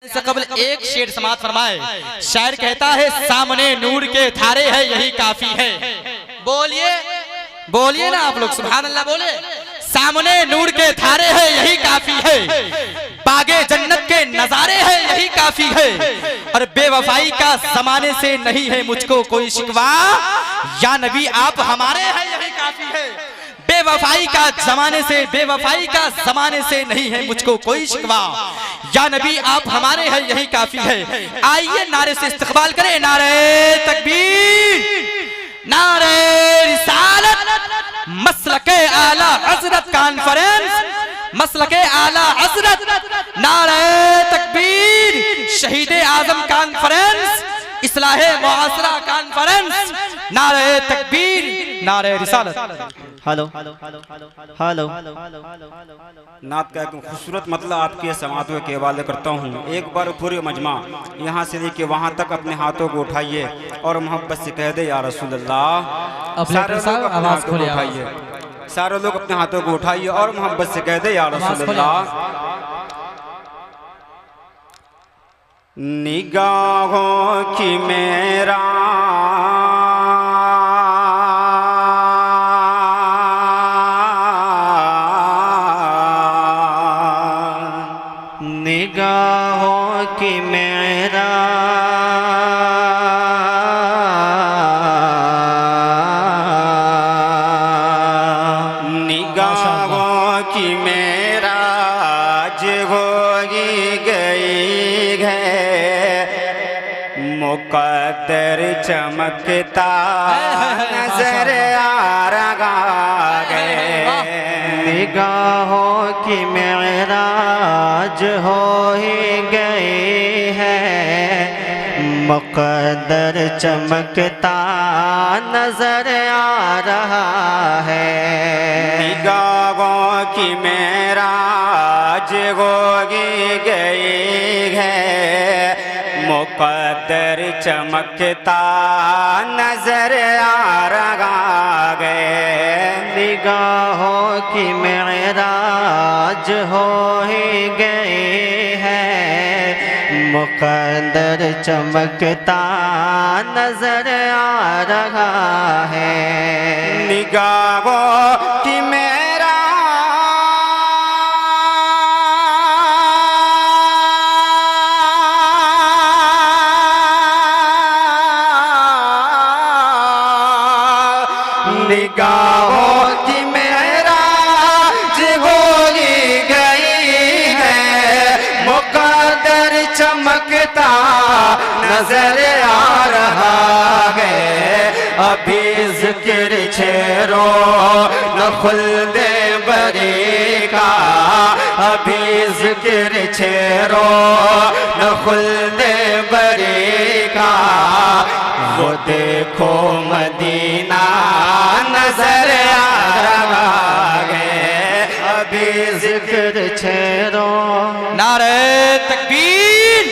इससे कबल एक शेर समाप्त फरमाए। शायर कहता है सामने नूर के थारे है यही काफी है। बोलिए बोलिए ना आप लोग सुभान अल्लाह बोले। सामने नूर के थारे है यही काफी है, बागे जन्नत के नजारे है यही काफी है, और बेवफाई का जमाने से नहीं है मुझको कोई शिकवा, या नबी आप हमारे हैं यही काफी है। बेवफाई का जमाने से नहीं है मुझको कोई शिकवा, या नबी आप हमारे हैं यही काफी है। आइए नारे से इस्तकबाल करें, नारे तकबीर, नारे रिसालत, मसलके आला हजरत कॉन्फ्रेंस, मसलके आला हजरत, नारे तकबीर, शहीदे आजम कॉन्फ्रेंस, इस्लाहे मुआसरा कॉन्फ्रेंस, नारे तकबीर, नारे रिसालत। हेलो हेलो नात का एक खूबसूरत मतलब आपके समातों के हवाले करता हूँ। एक बार पूरे मजमा यहाँ से लेके वहाँ तक अपने हाथों को उठाइए और मोहब्बत से कह दे या रसूल अल्लाह। सारे लोग अपने हाथों को उठाइए, सारे लोग अपने हाथों को उठाइए और मोहब्बत से कह दे या रसूल अल्लाह। निगाहों की मेरा निगाहों की मेरा निगाहों की मेरा होगी गई है, मुकद्दर चमकता नजर आ रहा है। निगाहों की मेराज हो ही गई है, मुकद्दर चमकता नजर आ रहा है। निगाहों की मेराज होगी गई है, मुकद्दर चमकता नजर आ रहा है। निगाहों की मेराज हो ही गई है, मुकद्दर चमकता नजर आ रहा है। निगाहों की मेरा निगाहों की मेराज होगी गई है, मुकद्दर चमकता नजर आ रहा है। अभी जिक्र छेरो न खुल्दे बरी का, अभी जिक्र छेरो न खुल्दे बरी का, वो देखो मदीना नजर आ रहा है। अभी जिक्र छेरो नारे तकबीर,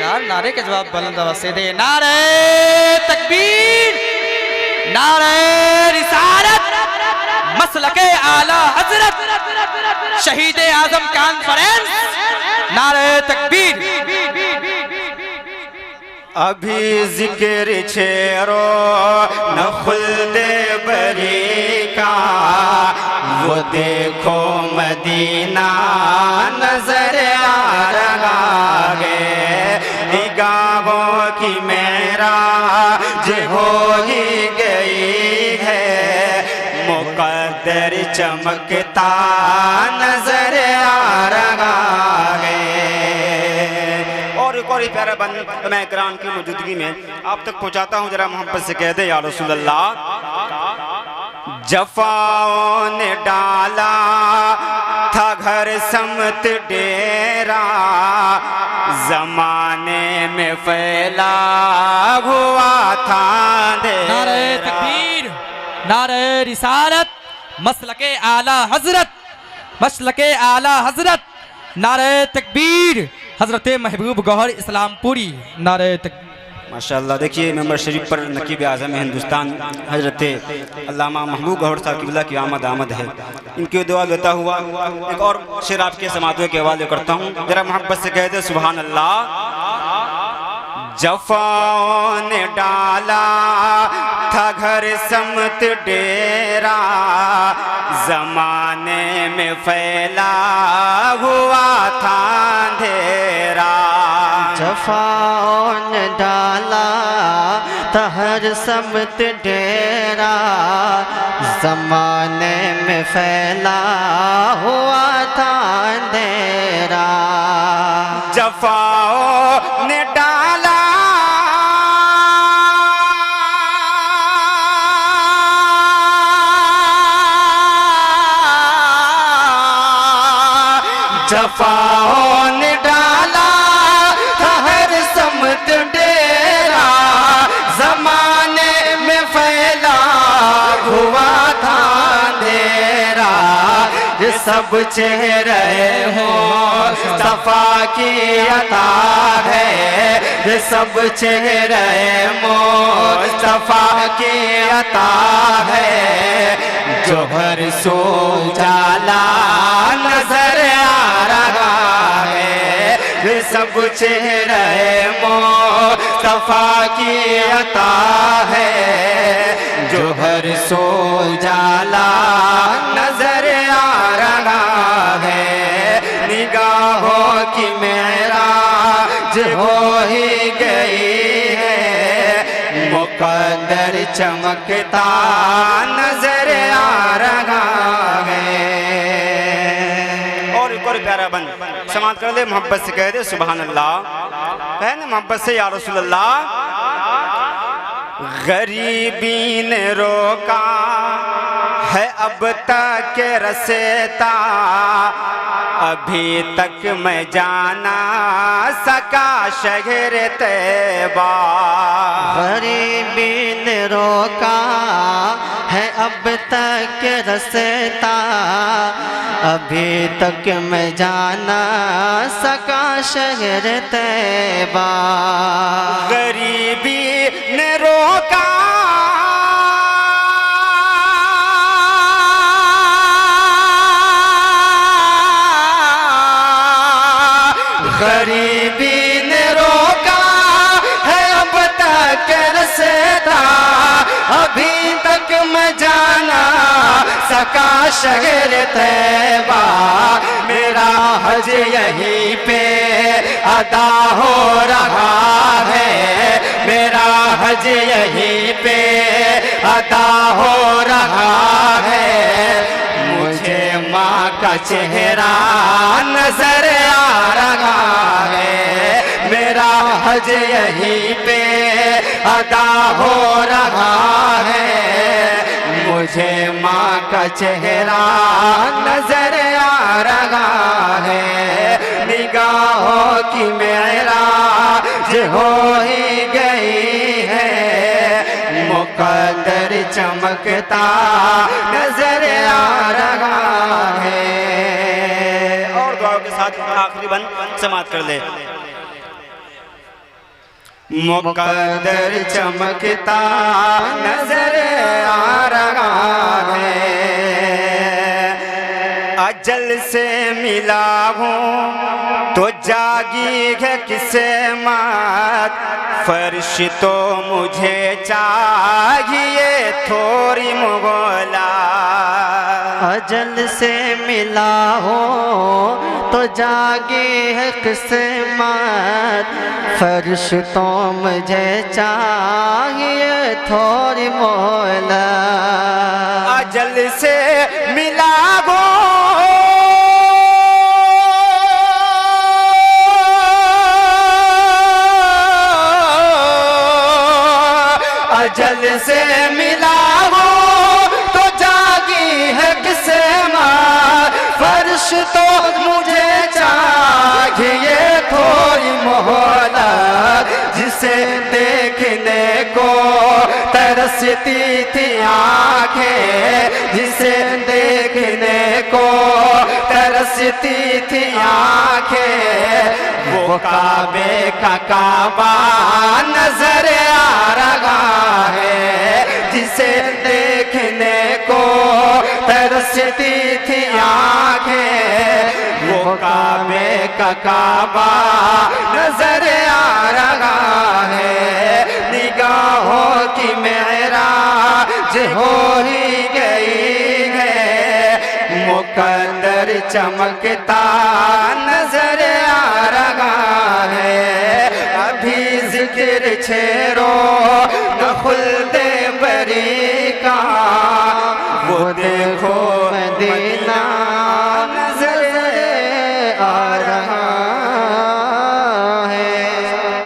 यार नारे के जवाब बुलंद आवाज से दे। नारे तकबीर, नारे रिसालत, मसलके आला हजरत, शहीदे आजम कॉन्फ्रेंस, नारे तकबीर। अभी जिक्र छेरो न खुल्दे बरी का, वो देखो मदीना नजर आ रहा है। निगाहों की मेरा हो ही गई है, मुकद्दर चमकता नजर आ रहा है। और प्यारा बंद मैं इकराम की मौजूदगी में आप तक पहुंचाता हूं, जरा मोहब्बत से कह दे या रसूल अल्लाह। जफाओं ने डाला था घर समत डेरा, जमाने में फैला हुआ था अंधेरा। नारे तकबीर, नारे रिसालत, मसलके आला हजरत, मसलके आला हजरत, नारे तकबीर, हजरत महबूब गौहर इस्लामपुरी, नारे तकबीर। माशाअल्लाह। देखिए मेंबर शरीफ पर नकीब आज़म हिंदुस्तान हजरत अल्लामा महबूब गौहर साहब किबला की आमद है। इनकी दुआ लेता हुआ एक और शेर आपके समातों के हवाले करता हूँ, जरा मोहब्बत से कहते सुभान अल्लाह। जफाओं ने डाला था घर समत डेरा, जमाने में फैला हुआ था अंधेरा। जफाओं ने डाला था हर समत डेरा, जमाने में फैला हुआ था अंधेरा। जफाओं ने डाला जफाओं ने डाला था हर समत डेरा, जमाने में फैला हुआ था अंधेरा। ये सब चेहरे हो सफा की अता है, ये सब चेहरे मुस्तफा की अता है। जो हर सो जाला नजर आ रहा है, ये सब चेहरे मुस्तफा की अता है। जो हर सो जाला नजर आ रहा है, निगाहों की मेराज हो ही गई है, मुकद्दर चमकता नजर आ रहा है। और एक और प्यारा बंद समात कर ले, मोहब्बत से कह दे सुभान अल्लाह। है ना मोहब्बत से या रसूल अल्लाह। गरीबी ने रोका है अब तक रसेता, अभी तक मैं जाना सका शहर तैबा। गरीबी ने रोका है अब तक रसेता, अभी तक मैं जाना सका शहर तैबा। गरीबी ने रोका गरीबी ने रोका है अब तक रसेता, अभी तक मैं जाना सका शहर तैबा। मेरा हज यहीं पे अदा हो रहा है, मेरा हज यहीं पे अदा हो रहा है। मुझे माँ का चेहरा नजर आ रहा है, मेरा हज यहीं पे अदा हो रहा है। मुझे माँ का चेहरा नजर आ रहा है, निगाहों की मेराज हो ही गई है, मुकद्दर चमकता नजर आ रहा है। और दुआओं के साथ आखिरी बंद समात कर ले। मुकद्दर चमकता नजर आ रहा है। अजल से मिला हूँ तो जागी है किसे मत, फर्श तो मुझे चाहिए थोड़ी मुगला। अजल से मिला हो तो जागी है किस्मत, फर्श तो मुझे चाहिए थोड़ी मौला। अजल से मिला हो अजल से मिला हो तो जागी है किस्मत, फर्श तो मुझे चाहिए थोड़ी मोहलत। जिसे देखने को तरसती थी आंखें, जिसे देखने को तरसती थी आंखें, वो काबे का काबा नजर आ रहा है, जिसे देखने को तरसती थी आंखें, वो काबे का काबा नजर आ रहा है। निगाहों की मेराज हो ही गई है, मुकद्दर चमकता नजर आ रहा है। अभी जिक्र छेड़ो न खुलदे बरी का, वो देखो